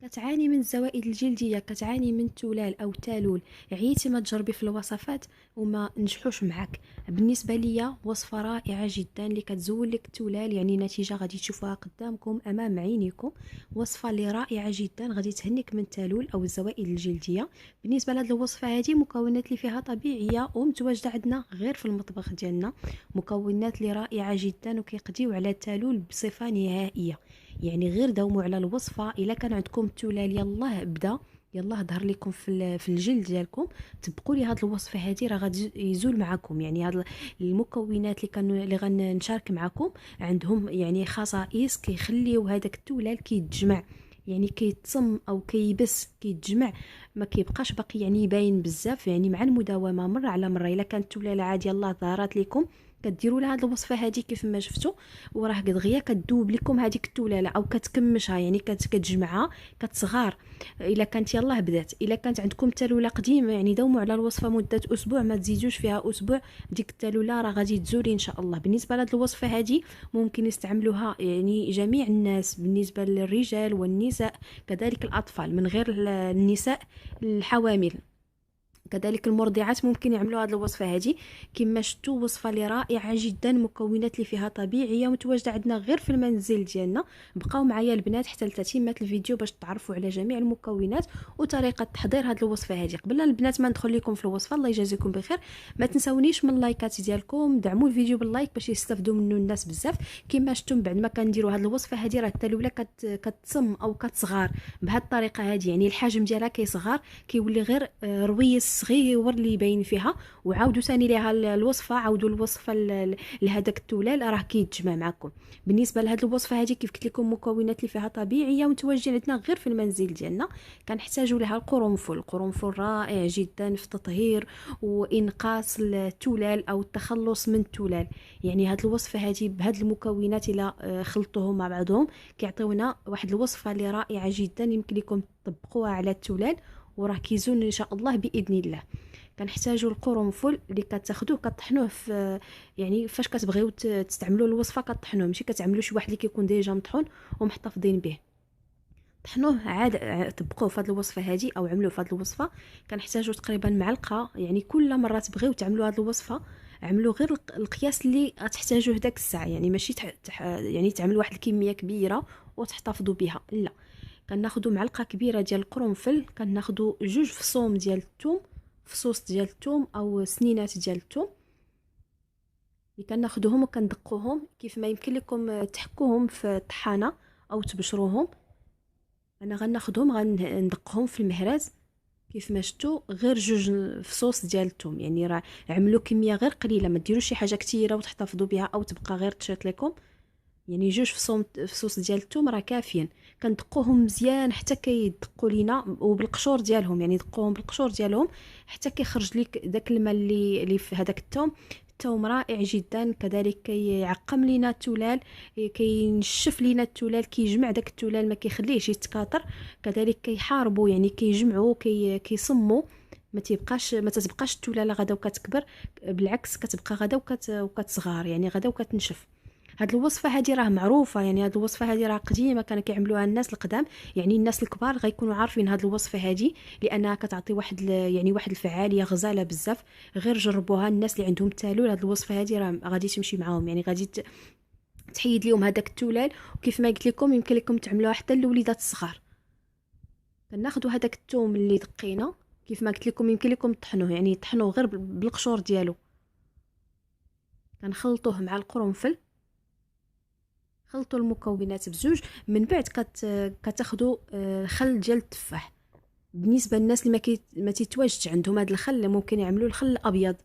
كتعاني من الزوائد الجلدية، كتعاني من تلال أو تالول، عييتي ما تجربي في الوصفات وما نجحوش معك. بالنسبة ليا وصفة رائعة جدا اللي كتزول لك التلال، يعني نتيجة غادي تشوفوها قدامكم أمام عينيكم. وصفة اللي رائعة جدا غادي تهنيك من التالول أو الزوائد الجلدية. بالنسبة لهاد الوصفة هذه مكونات اللي فيها طبيعية ومتواجدة عندنا غير في المطبخ ديالنا، مكونات اللي رائعة جدا وكيقضيو على التالول بصفة نهائية. يعني غير داوموا على الوصفه، الا كان عندكم التلال يلاه بدا، يلاه ظهر لكم في الجلد ديالكم، تبقوا لي هاد الوصفه هذه راه غادي يزول معكم. يعني هاد المكونات اللي غنشارك معكم عندهم يعني خصائص كيخليو هذاك التلال كيتجمع، يعني كيتصم او كيبس كيتجمع، ما كيبقاش باقي يعني باين بزاف. يعني مع المداومه مره على مره، الا كانت التلال عادي يلاه ظهرت لكم، كديروا لها هاد الوصفه هذه كيف ما شفتوا، وراه دغيا كتذوب لكم هذيك التولاله او كتكمشها، يعني كتجمعها كتصغار. الا كانت يلاه بدات، الا كانت عندكم تالوله قديمه يعني دوموا على الوصفه مده اسبوع، ما تزيدوش فيها اسبوع، ديك التالوله راه غادي تزولي ان شاء الله. بالنسبه لهاد الوصفه هذه ممكن يستعملوها يعني جميع الناس، بالنسبه للرجال والنساء كذلك الاطفال، من غير النساء الحوامل كذلك المرضعات ممكن يعملوا هذه الوصفه هذه. كما شفتوا وصفه اللي رائعه جدا، مكونات اللي فيها طبيعيه متواجده عندنا غير في المنزل ديالنا. بقاو معايا البنات حتى لتتمه الفيديو باش تعرفوا على جميع المكونات وطريقه تحضير هذه الوصفه هذه. قبل البنات ما ندخل لكم في الوصفه، الله يجازيكم بخير، ما تنسونيش من اللايكات ديالكم، دعموا الفيديو باللايك باش يستافدوا منه الناس بزاف. كما شفتم بعد ما كنديروا هذه الوصفه هذه راه التلوله كتصم او كتصغر بهذه الطريقه هذه، يعني الحجم ديالها كيصغر، كيولي غير رويس صغيور اللي باين فيها. وعاودوا ثاني ليها الوصفه، عاودوا الوصفه لهذاك التولال راه كيتجمع معكم. بالنسبه لهذه الوصفه هذه كيف قلت لكم مكونات اللي فيها طبيعيه متواجدين عندنا غير في المنزل ديالنا. كنحتاجوا لها القرنفل. القرنفل رائع جدا في التطهير وانقاص التلال او التخلص من التلال. يعني هذه الوصفه هذه بهذه المكونات الى خلطوهم مع بعضهم كيعطيونا واحد الوصفه اللي رائعه جدا، يمكن لكم تطبقوها على التلال وراه كيزول ان شاء الله باذن الله. كنحتاجوا القرنفل اللي كتاخذوه كطحنوه في، يعني فاش كتبغيو تستعملوا الوصفه كطحنوه، ماشي كتعملوا شي واحد اللي كيكون ديجا مطحون ومحتفظين به. طحنوه عاد طبقوه في هذه الوصفه هذه او عملوه في هذه الوصفه. كنحتاجوا تقريبا معلقه، يعني كل مره تبغيو تعملوا هذه الوصفه عملوا غير القياس اللي غتحتاجوه داك الساعه، يعني ماشي يعني تعملوا واحد الكميه كبيره وتحتفظوا بها، لا. كناخذوا معلقه كبيره ديال القرنفل، كناخذوا جوج فصوم ديال الثوم، فصوص ديال الثوم او سنينات ديال الثوم اللي كناخذوهم وكندقوهم كيف ما يمكن لكم تحكوهم في الطحانه او تبشروهم. انا غناخذهم غندقهم في المهراز كيف ما شفتوا، غير جوج فصوص ديال الثوم، يعني راه عملوا كميه غير قليله، ما ديروش شي حاجه كثيره وتحتفظوا بها او تبقى غير تشيط لكم. يعني جوج فصوص ديال الثوم راه كافيين. كندقوهم مزيان حتى كيدقوا لينا وبالقشور ديالهم، يعني دقوهم بالقشور ديالهم حتى كيخرج لك داك الماء اللي في هذاك الثوم. الثوم رائع جدا، كذلك كيعقم لينا التلال، كينشف لينا التلال، كيجمع داك التلال ما كيخليهش يتكاثر. كذلك كيحاربوا يعني كيجمعوا كيصموا، ما تتبقاش التلاله غدا وكتكبر، بالعكس كتبقى غدا وكتصغار، يعني غدا وكتنشف. هاد الوصفه هذه راه معروفه، يعني هاد الوصفه هذه راه قديمه كانوا كيعملوها الناس القدام، يعني الناس الكبار غيكونوا عارفين هاد الوصفه هذه لانها كتعطي واحد يعني واحد الفعاليه غزاله بزاف. غير جربوها الناس اللي عندهم تالول، هاد الوصفه هذه راه غادي تمشي معاهم، يعني غادي تحيد لهم هذاك التلال. وكيف ما قلت لكم يمكن لكم تعملوها حتى للوليدات الصغار. كناخذوا هذاك الثوم اللي دقينا كيف ما قلت لكم، يمكن لكم تطحنوه، يعني طحنوه غير بالقشور ديالو. كنخلطوه مع القرنفل، خلطوا المكونات بزوج. من بعد كتاخذوا خل ديال التفاح. بالنسبه للناس اللي ما تيتواجدش عندهم هذا الخل ممكن يعملوا الخل الابيض.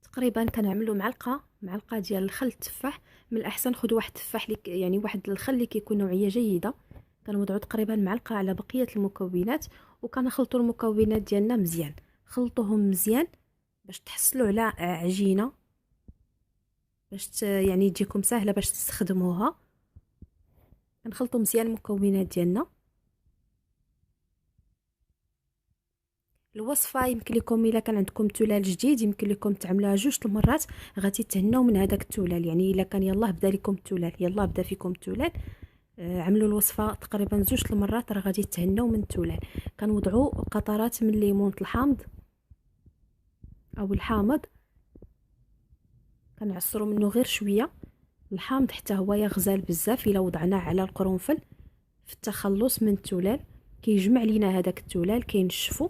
تقريبا كنعملوا معلقه ديال الخل التفاح. من الاحسن خذوا واحد التفاح اللي يعني واحد الخل اللي كيكون نوعيه جيده. كنوضعوا تقريبا معلقه على بقيه المكونات وكنخلطوا المكونات ديالنا مزيان. خلطوهم مزيان باش تحصلوا على عجينه باش يعني تجيكم سهله باش تستخدموها. كنخلطوا مزيان المكونات ديالنا. الوصفه يمكن لكم الا كان عندكم تلال جديد يمكن لكم تعملوها جوج المرات، غادي تهناو من هذاك التلال. يعني الا كان يلاه بدا لكم التلال، يلاه بدا فيكم التلال، عملوا الوصفه تقريبا 2 المرات، راه غادي تهناو من التولال. كنوضعوا قطرات من الليمون الحامض او الحامض، كنعصروا منه غير شويه. الحامض حتى هو يغزال بزاف الا وضعناه على القرنفل في التخلص من التولال، كيجمع لينا هذاك التولال كينشفو.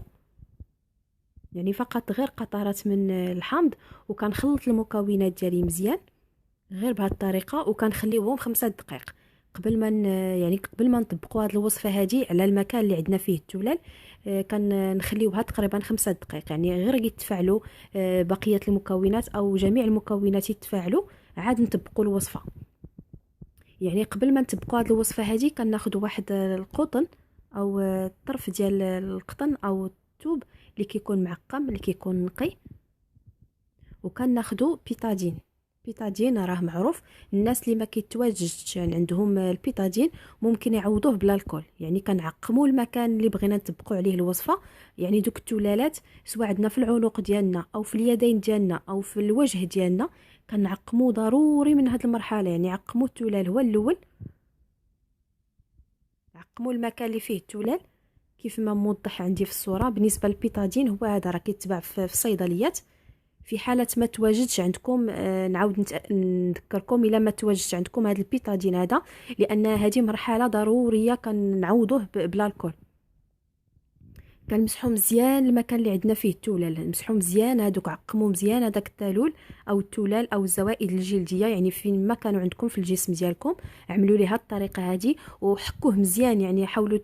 يعني فقط غير قطرات من الحامض، وكنخلط المكونات ديالي مزيان غير بهذه الطريقه، وكنخليوهم 5 دقائق قبل ما يعني قبل ما نطبقوا هذه الوصفه هذه على المكان اللي عندنا فيه التولال. كنخليوها تقريبا 5 دقائق، يعني غير يتفاعلوا بقيه المكونات او جميع المكونات يتفاعلوا، عاد نطبقوا الوصفه. يعني قبل ما نطبقوا هذه الوصفه هذه كناخذوا واحد القطن او طرف ديال القطن او الثوب اللي كيكون معقم اللي كيكون نقي، وكناخذوا بيتادين. بيتادين راه معروف، الناس اللي ما كيتواجدش يعني عندهم البيتادين ممكن يعوضوه بلا الكول. يعني كنعقموا المكان اللي بغينا نطبقوا عليه الوصفه، يعني دوك التولالات سواء عندنا في العنق ديالنا او في اليدين ديالنا او في الوجه ديالنا، كنعقموا ضروري من هذه المرحله. يعني عقموا التولال هو الاول، عقموا المكان اللي فيه التولال كيف ما موضح عندي في الصوره. بالنسبه للبيتادين هو هذا راه كيتباع في الصيدليات. في حاله ما تواجدش عندكم نعاود نذكركم الا ما تواجدش عندكم هذا البيتادين هذا، لان هذه مرحله ضروريه كنعوضوه بلا الكول. كنمسحوا مزيان المكان اللي عندنا فيه التولال، نمسحوا مزيان هذوك، عقموا مزيان هذاك التالول او التولال او الزوائد الجلديه، يعني فين ما كانوا عندكم في الجسم ديالكم عملوا ليه هذه الطريقه هذه وحكوه مزيان. يعني حاولوا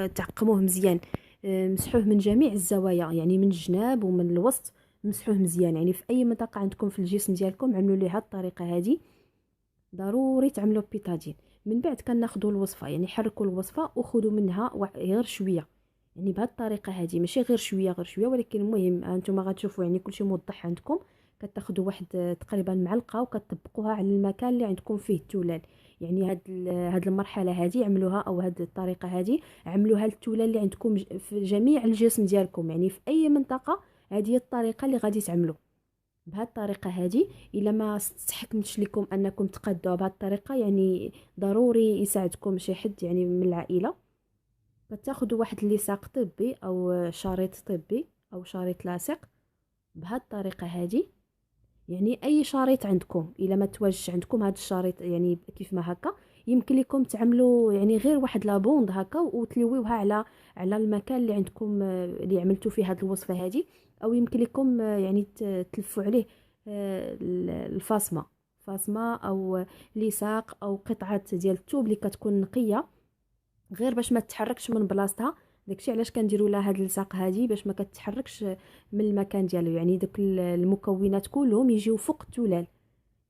تعقموه مزيان، مسحوه من جميع الزوايا، يعني من الجناب ومن الوسط، مسحوه مزيان. يعني في اي منطقه عندكم في الجسم ديالكم عملوا ليه هذه الطريقه هذه، ضروري تعملوا بيتادين. من بعد كناخذوا الوصفه، يعني حركوا الوصفه وخذوا منها غير شويه، يعني بهذه الطريقه هذه ماشي غير شويه غير شويه، ولكن المهم انتم غتشوفوا يعني كلشي موضح عندكم. كتاخذوا واحد تقريبا معلقه وكتطبقوها على المكان اللي عندكم فيه التولال. يعني هاد المرحله هذه عملوها او هاد الطريقه هذه عملوها للتولال اللي عندكم في جميع الجسم ديالكم، يعني في اي منطقه. هذه هي الطريقه اللي غادي تعملوا بهذه الطريقه هذه. الا ما استحكمتش لكم انكم تقادوها بهذه الطريقه، يعني ضروري يساعدكم شي حد يعني من العائله. كتاخذوا واحد اللصاق طبي او شريط طبي او شريط لاصق بهذه الطريقه هذه. يعني اي شريط عندكم، الا ما تواجدش عندكم هذا الشريط يعني كيف ما هكا، يمكن لكم تعملوا يعني غير واحد لابوند هكا وتلويوها على المكان اللي عندكم اللي عملتوا فيه هذه الوصفه هذه. او يمكن لكم يعني تلفوا عليه الفاصمه، فاصمه او لصاق او قطعه ديال الثوب اللي كتكون نقيه غير باش ما تتحركش من بلاصتها. داكشي علاش كنديروا لها هاد اللصاق هادي باش ما كتحركش من المكان ديالو. يعني دوك المكونات كلهم يجيو فوق التولال.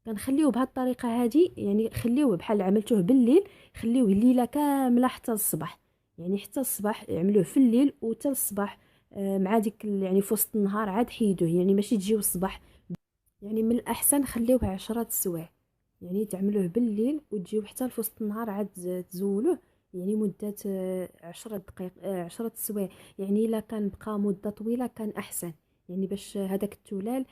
كنخليوه بهاد الطريقه هادي، يعني خليوه بحال عملتوه بالليل، خليوه الليله كامله حتى الصباح. يعني حتى الصباح عملوه في الليل وحتى الصباح مع ديك يعني في وسط النهار عاد حيدوه، يعني ماشي تجيو الصباح. يعني من الاحسن خليوه 10 سوايع، يعني تعملوه بالليل وتجيو حتى في وسط النهار عاد تزولوه. يعني مدة 10 دقائق 10 سوايع. يعني إلا كان بقى مدة طويلة كان أحسن، يعني باش هذاك التولال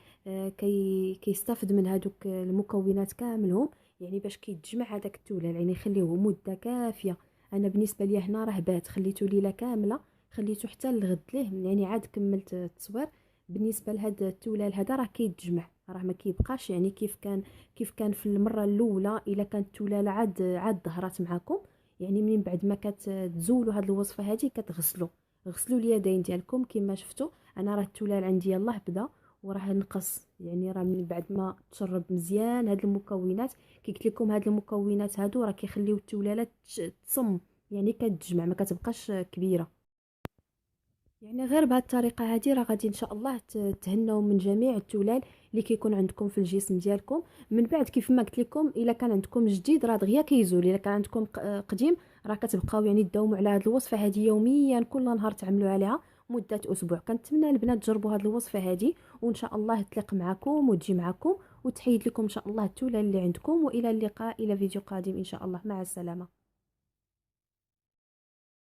كيستافد من هذوك المكونات كاملهم، يعني باش كيتجمع هذاك التولال. يعني خليوه مدة كافية. أنا بالنسبة لي هنا راه بات خليته ليلة كاملة، خليته حتى الغد ليه، يعني عاد كملت التصوير. بالنسبة لهذا التولال هذا راه كيتجمع، راه ما كيبقاش يعني كيف كان في المرة الأولى. إلا كانت التولال عاد ظهرت معكم، يعني من بعد ما كتزولوا هذه الوصفه هذه غسلوا اليدين ديالكم كما شفتوا. انا راه التولال عندي يلاه بدا وراه نقص، يعني راه من بعد ما تشرب مزيان هاد المكونات. كي قلت لكم هاد المكونات هادو راه كيخليو التولالات تصم، يعني كتجمع ما كتبقاش كبيره. يعني غير بهذه الطريقه هذه راه غادي ان شاء الله تهنوا من جميع التولال اللي كيكون عندكم في الجسم ديالكم. من بعد كيف ما قلت لكم، الا كان عندكم جديد راه دغيا كيزول، الا كان عندكم قديم راه كتبقاو يعني تداوموا على هذه الوصفه هذه يوميا، كل نهار تعملوا عليها مده اسبوع. كنتمنى البنات تجربوا هذه الوصفه هذه، وان شاء الله تليق معكم وتجي معكم وتحيد لكم ان شاء الله التولال اللي عندكم. والى اللقاء الى فيديو قادم ان شاء الله، مع السلامه.